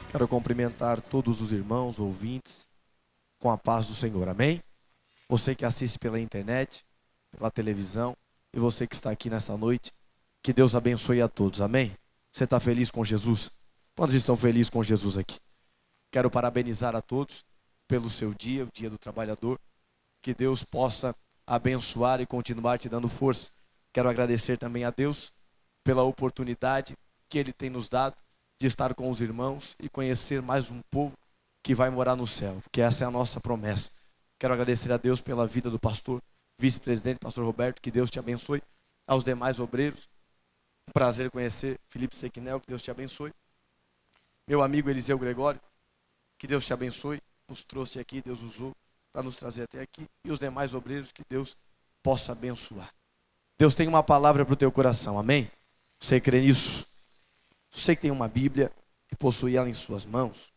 Quero cumprimentar todos os irmãos, ouvintes, com a paz do Senhor, amém? Você que assiste pela internet, pela televisão, e você que está aqui nessa noite, que Deus abençoe a todos, amém? Você está feliz com Jesus? Quantos estão felizes com Jesus aqui? Quero parabenizar a todos pelo seu dia, o dia do trabalhador, que Deus possa abençoar e continuar te dando força. Quero agradecer também a Deus pela oportunidade que Ele tem nos dado de estar com os irmãos e conhecer mais um povo que vai morar no céu, porque essa é a nossa promessa. Quero agradecer a Deus pela vida do pastor, vice-presidente, pastor Roberto, que Deus te abençoe. Aos demais obreiros, um prazer conhecer Felipe Sequinel, que Deus te abençoe. Meu amigo Eliseu Gregório, que Deus te abençoe, nos trouxe aqui, Deus usou para nos trazer até aqui. E os demais obreiros, que Deus possa abençoar. Deus tem uma palavra para o teu coração, amém? Você crê nisso? Você que tem uma Bíblia e possui ela em suas mãos,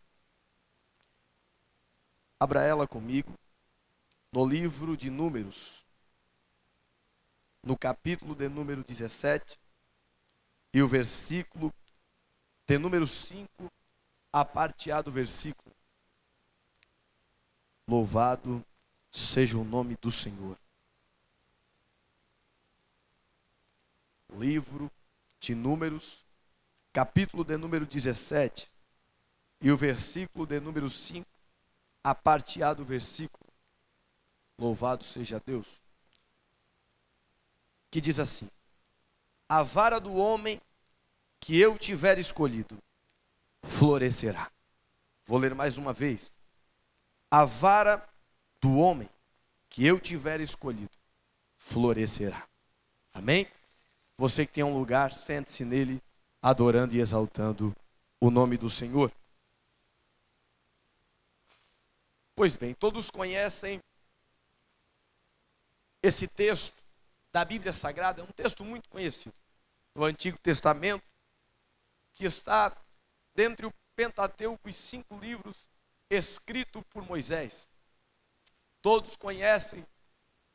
abra ela comigo no livro de Números, no capítulo de número 17 e o versículo de número 5, a parte A do versículo. Louvado seja o nome do Senhor. Livro de Números, capítulo de número 17 e o versículo de número 5, a parte A do versículo. Louvado seja Deus. Que diz assim: a vara do homem que eu tiver escolhido florescerá. Vou ler mais uma vez. A vara do homem que eu tiver escolhido florescerá. Amém? Você que tem um lugar, sente-se nele, adorando e exaltando o nome do Senhor. Pois bem, todos conhecem esse texto da Bíblia Sagrada, é um texto muito conhecido no Antigo Testamento, que está dentre o Pentateuco e 5 livros escrito por Moisés. Todos conhecem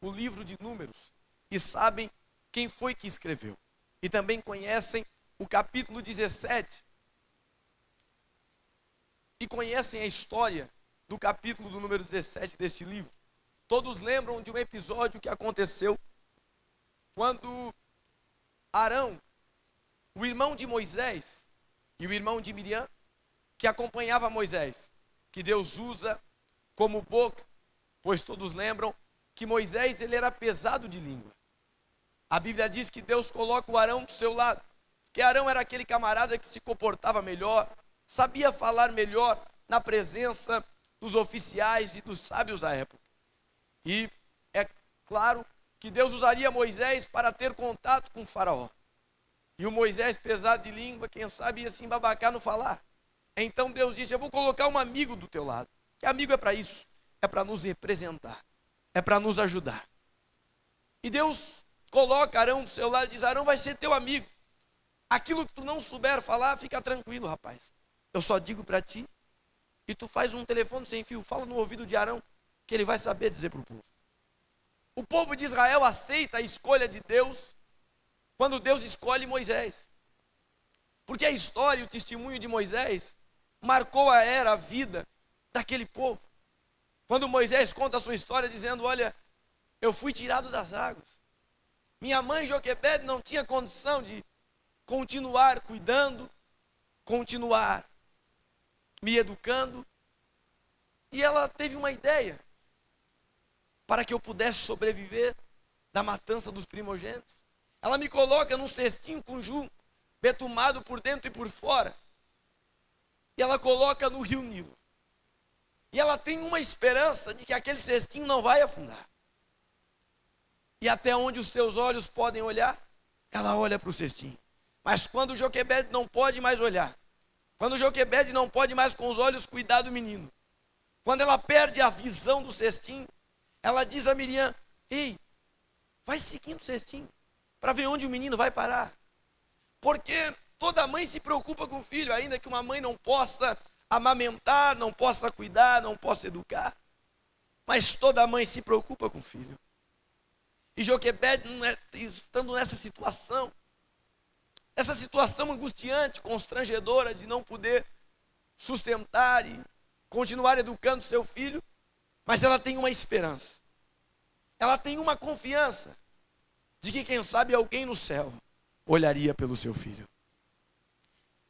o livro de Números e sabem quem foi que escreveu. E também conhecem o capítulo 17. E conhecem a história do capítulo do número 17 deste livro. Todos lembram de um episódio que aconteceu quando Arão, o irmão de Moisés e o irmão de Miriam, que acompanhava Moisés, que Deus usa como boca, pois todos lembram que Moisés ele era pesado de língua. A Bíblia diz que Deus coloca o Arão do seu lado, que Arão era aquele camarada que se comportava melhor, sabia falar melhor na presença dos oficiais e dos sábios da época. E é claro que Deus usaria Moisés para ter contato com o faraó. E o Moisés pesado de língua, quem sabe ia se embabacar no falar. Então Deus disse: eu vou colocar um amigo do teu lado. Que amigo é para isso? É para nos representar, é para nos ajudar. E Deus coloca Arão do seu lado e diz: Arão vai ser teu amigo. Aquilo que tu não souber falar, fica tranquilo, rapaz. Eu só digo para ti, e tu faz um telefone sem fio, fala no ouvido de Arão, que ele vai saber dizer para o povo. O povo de Israel aceita a escolha de Deus quando Deus escolhe Moisés. Porque a história e o testemunho de Moisés marcou a vida daquele povo. Quando Moisés conta a sua história dizendo: olha, eu fui tirado das águas. Minha mãe Joquebede não tinha condição de continuar cuidando, continuar me educando. E ela teve uma ideia para que eu pudesse sobreviver da matança dos primogênitos. Ela me coloca num cestinho com junco, betumado por dentro e por fora. E ela coloca no rio Nilo. E ela tem uma esperança de que aquele cestinho não vai afundar. E até onde os teus olhos podem olhar, ela olha para o cestinho. Mas quando Joquebede não pode mais olhar, quando Joquebede não pode mais com os olhos cuidar do menino, quando ela perde a visão do cestinho, ela diz a Miriam: ei, vai seguindo o cestinho, para ver onde o menino vai parar. Porque toda mãe se preocupa com o filho, ainda que uma mãe não possa amamentar, não possa cuidar, não possa educar. Mas toda mãe se preocupa com o filho. E Joquebede, estando nessa situação angustiante, constrangedora de não poder sustentar e continuar educando seu filho, mas ela tem uma esperança. Ela tem uma confiança de que, quem sabe, alguém no céu olharia pelo seu filho.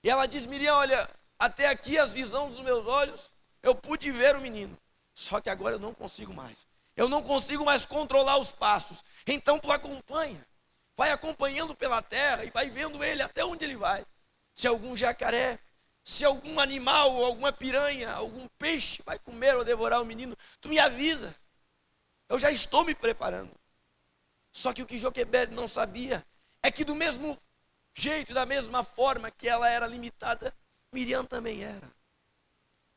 E ela diz: Miriam, olha, até aqui as visões dos meus olhos, eu pude ver o menino. Só que agora eu não consigo mais. Eu não consigo mais controlar os passos. Então tu acompanha. Vai acompanhando pela terra e vai vendo ele até onde ele vai. Se algum jacaré, se algum animal, alguma piranha, algum peixe vai comer ou devorar o menino, tu me avisa. Eu já estou me preparando. Só que o que Joquebede não sabia é que, do mesmo jeito, da mesma forma que ela era limitada, Miriam também era.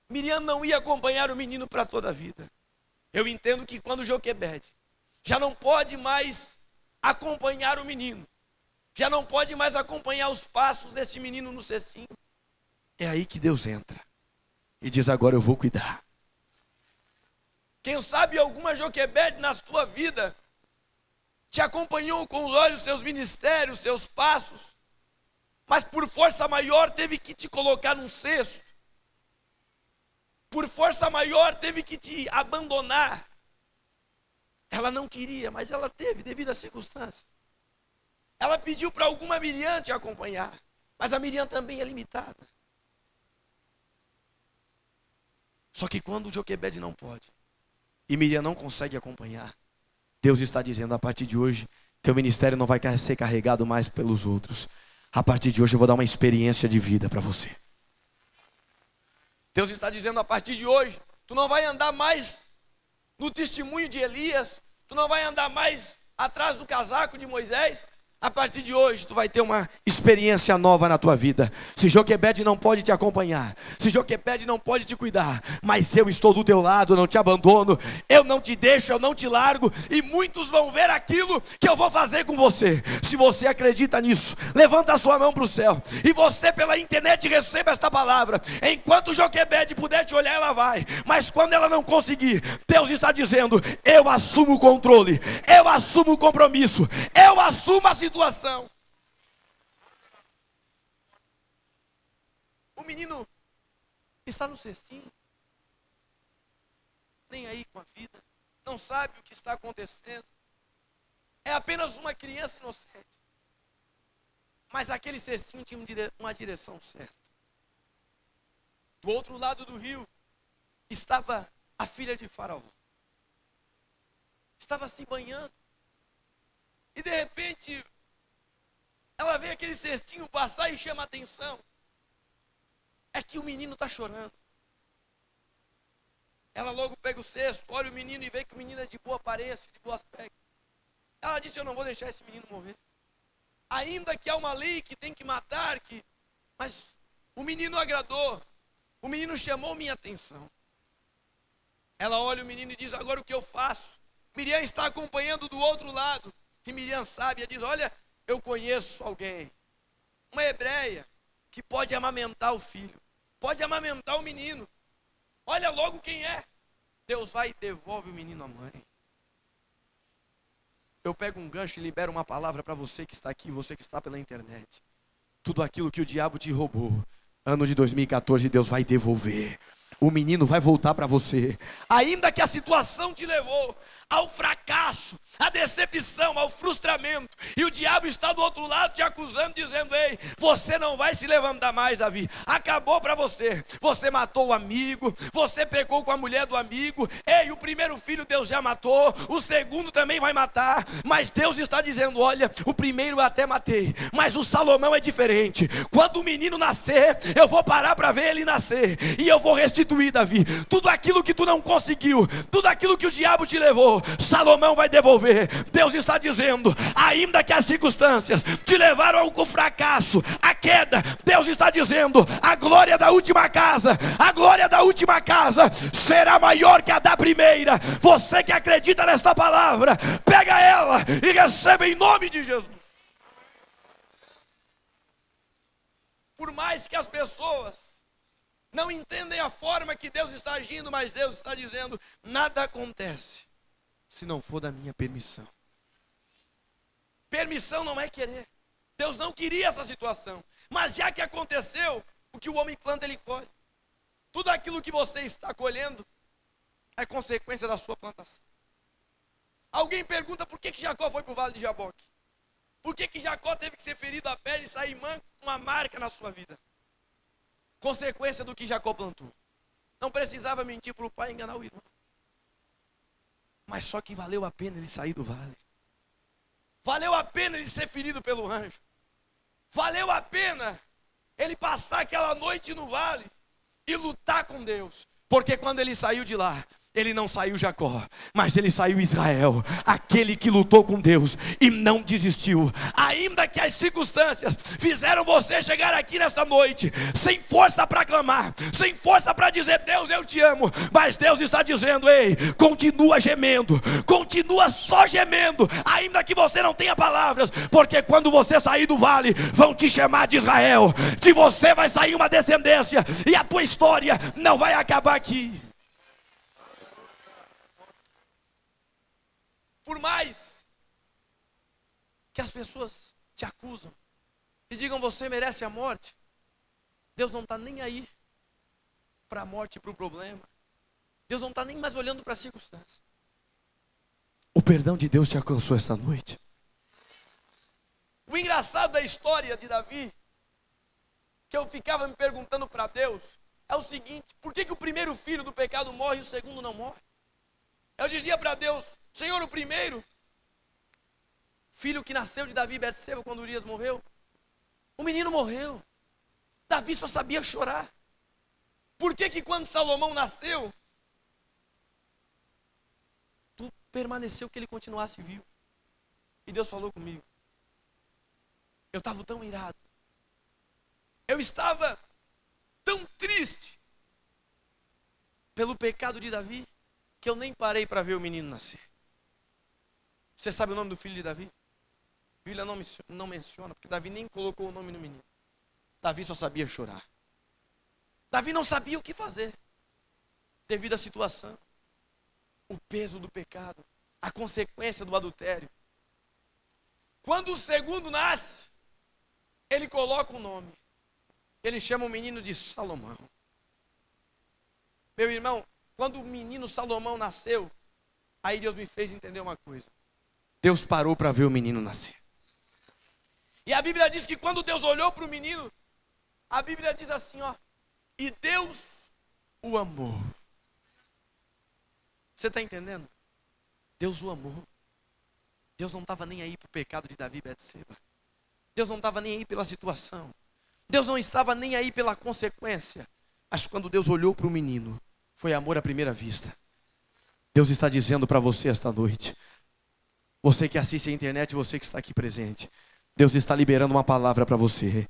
Miriam não ia acompanhar o menino para toda a vida. Eu entendo que quando Joquebede já não pode mais acompanhar o menino, já não pode mais acompanhar os passos desse menino no cecinho, é aí que Deus entra e diz: agora eu vou cuidar. Quem sabe alguma Joquebede na sua vida te acompanhou com os olhos, seus ministérios, seus passos, mas por força maior teve que te colocar num cesto. Por força maior teve que te abandonar. Ela não queria, mas ela teve, devido às circunstâncias. Ela pediu para alguma Miriam te acompanhar, mas a Miriam também é limitada. Só que quando Joquebede não pode, e Miriam não consegue acompanhar, Deus está dizendo: a partir de hoje, teu ministério não vai ser carregado mais pelos outros. A partir de hoje eu vou dar uma experiência de vida para você. Deus está dizendo: a partir de hoje, tu não vai andar mais no testemunho de Elias, tu não vai andar mais atrás do casaco de Moisés. A partir de hoje, tu vai ter uma experiência nova na tua vida. Se Joquebede não pode te acompanhar, se Joquebede não pode te cuidar, mas eu estou do teu lado, eu não te abandono, eu não te deixo, eu não te largo, e muitos vão ver aquilo que eu vou fazer com você. Se você acredita nisso, levanta a sua mão para o céu, e você pela internet receba esta palavra. Enquanto Joquebede puder te olhar, ela vai, mas quando ela não conseguir, Deus está dizendo: eu assumo o controle, eu assumo o compromisso, eu assumo a situação. O menino está no cestinho, nem aí com a vida, não sabe o que está acontecendo, é apenas uma criança inocente. Mas aquele cestinho tinha uma direção certa. Do outro lado do rio estava a filha de Faraó, estava se banhando, e de repente ela vê aquele cestinho passar e chama a atenção. É que o menino está chorando. Ela logo pega o cesto, olha o menino e vê que o menino é de boa aparência, de bom aspecto. Ela disse: eu não vou deixar esse menino morrer. Ainda que há uma lei que tem que matar, mas o menino agradou. O menino chamou minha atenção. Ela olha o menino e diz: agora o que eu faço? Miriam está acompanhando do outro lado. E Miriam sabe, ela diz: olha, eu conheço alguém, uma hebreia, que pode amamentar o filho, pode amamentar o menino. Olha logo quem é. Deus vai e devolve o menino à mãe. Eu pego um gancho e libero uma palavra para você que está aqui, você que está pela internet. Tudo aquilo que o diabo te roubou, ano de 2014, Deus vai devolver. O menino vai voltar para você. Ainda que a situação te levou ao fracasso, à decepção, ao frustramento, e o diabo está do outro lado te acusando, dizendo: ei, você não vai se levantar mais, Davi, acabou para você. Você matou o amigo, você pecou com a mulher do amigo. Ei, o primeiro filho Deus já matou, o segundo também vai matar. Mas Deus está dizendo: olha, o primeiro eu até matei, mas o Salomão é diferente. Quando o menino nascer, eu vou parar para ver ele nascer, e eu vou restituir, Davi, tudo aquilo que tu não conseguiu, tudo aquilo que o diabo te levou, Salomão vai devolver. Deus está dizendo: ainda que as circunstâncias te levaram ao fracasso, à queda, Deus está dizendo: a glória da última casa, a glória da última casa será maior que a da primeira. Você que acredita nesta palavra, pega ela e receba em nome de Jesus. Por mais que as pessoas não entendem a forma que Deus está agindo, mas Deus está dizendo: nada acontece se não for da minha permissão. Permissão não é querer. Deus não queria essa situação, mas já que aconteceu, o que o homem planta ele colhe. Tudo aquilo que você está colhendo é consequência da sua plantação. Alguém pergunta por que Jacó foi para o vale de Jaboque? Por que Jacó teve que ser ferido a pele e sair manco com uma marca na sua vida? Consequência do que Jacó plantou. Não precisava mentir para o pai e enganar o irmão. Mas só que valeu a pena ele sair do vale. Valeu a pena ele ser ferido pelo anjo. Valeu a pena ele passar aquela noite no vale e lutar com Deus. Porque quando ele saiu de lá, ele não saiu Jacó, mas ele saiu Israel, aquele que lutou com Deus e não desistiu. Ainda que as circunstâncias fizeram você chegar aqui nessa noite sem força para clamar, sem força para dizer Deus eu te amo, mas Deus está dizendo, ei, continua gemendo, continua só gemendo, ainda que você não tenha palavras, porque quando você sair do vale, vão te chamar de Israel, de você vai sair uma descendência, e a tua história não vai acabar aqui. Por mais que as pessoas te acusam e digam você merece a morte, Deus não está nem aí para a morte e para o problema. Deus não está nem mais olhando para a circunstância. O perdão de Deus te alcançou esta noite. O engraçado da história de Davi, que eu ficava me perguntando para Deus, é o seguinte: por que o primeiro filho do pecado morre e o segundo não morre? Eu dizia para Deus, Senhor, o primeiro filho que nasceu de Davi e Betseba quando Urias morreu, o menino morreu. Davi só sabia chorar. Por que quando Salomão nasceu, tudo permaneceu que ele continuasse vivo? E Deus falou comigo. Eu estava tão irado. Eu estava tão triste pelo pecado de Davi, que eu nem parei para ver o menino nascer. Você sabe o nome do filho de Davi? A Bíblia não menciona, porque Davi nem colocou o nome no menino. Davi só sabia chorar. Davi não sabia o que fazer, devido à situação, o peso do pecado, a consequência do adultério. Quando o segundo nasce, ele coloca um nome. Ele chama o menino de Salomão. Meu irmão, quando o menino Salomão nasceu, aí Deus me fez entender uma coisa. Deus parou para ver o menino nascer. E a Bíblia diz que quando Deus olhou para o menino, a Bíblia diz assim, ó, e Deus o amou. Você está entendendo? Deus o amou. Deus não estava nem aí para o pecado de Davi e Betseba. Deus não estava nem aí pela situação. Deus não estava nem aí pela consequência. Mas quando Deus olhou para o menino, foi amor à primeira vista. Deus está dizendo para você esta noite, você que assiste a internet, você que está aqui presente, Deus está liberando uma palavra para você.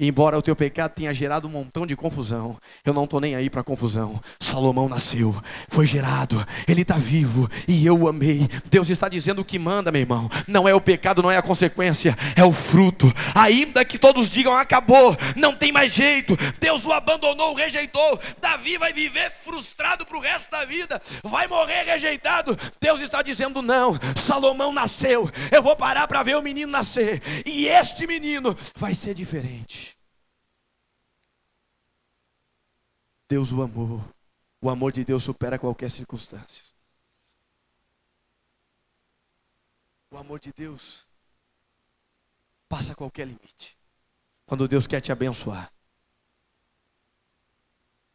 E embora o teu pecado tenha gerado um montão de confusão, eu não estou nem aí para confusão. Salomão nasceu, foi gerado, ele está vivo e eu o amei. Deus está dizendo o que manda, meu irmão. Não é o pecado, não é a consequência, é o fruto. Ainda que todos digam acabou, não tem mais jeito, Deus o abandonou, o rejeitou, Davi vai viver frustrado para o resto da vida, vai morrer rejeitado. Deus está dizendo não, Salomão nasceu, eu vou parar para ver o menino nascer, e este menino vai ser diferente. Deus o amou. O amor de Deus supera qualquer circunstância. O amor de Deus passa qualquer limite. Quando Deus quer te abençoar,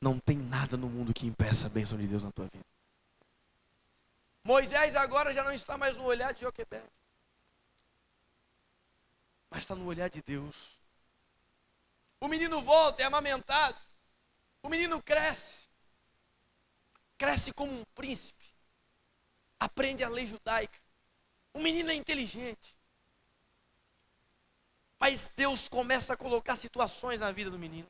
não tem nada no mundo que impeça a bênção de Deus na tua vida. Moisés agora já não está mais no olhar de Joquebede, mas está no olhar de Deus. O menino volta, é amamentado. O menino cresce. Cresce como um príncipe. Aprende a lei judaica. O menino é inteligente. Mas Deus começa a colocar situações na vida do menino.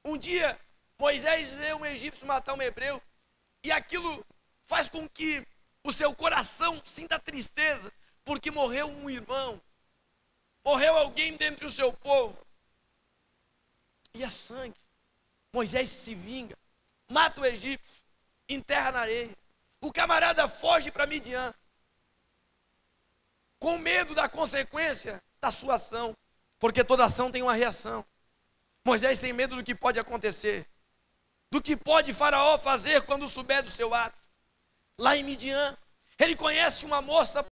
Um dia, Moisés vê um egípcio matar um hebreu. E aquilo faz com que o seu coração sinta tristeza. Porque morreu um irmão. Morreu alguém dentre o seu povo. E é sangue. Moisés se vinga, mata o egípcio, enterra na areia. O camarada foge para Midian, com medo da consequência da sua ação, porque toda ação tem uma reação. Moisés tem medo do que pode acontecer. que pode Faraó fazer quando souber do seu ato? Lá em Midian, ele conhece uma moça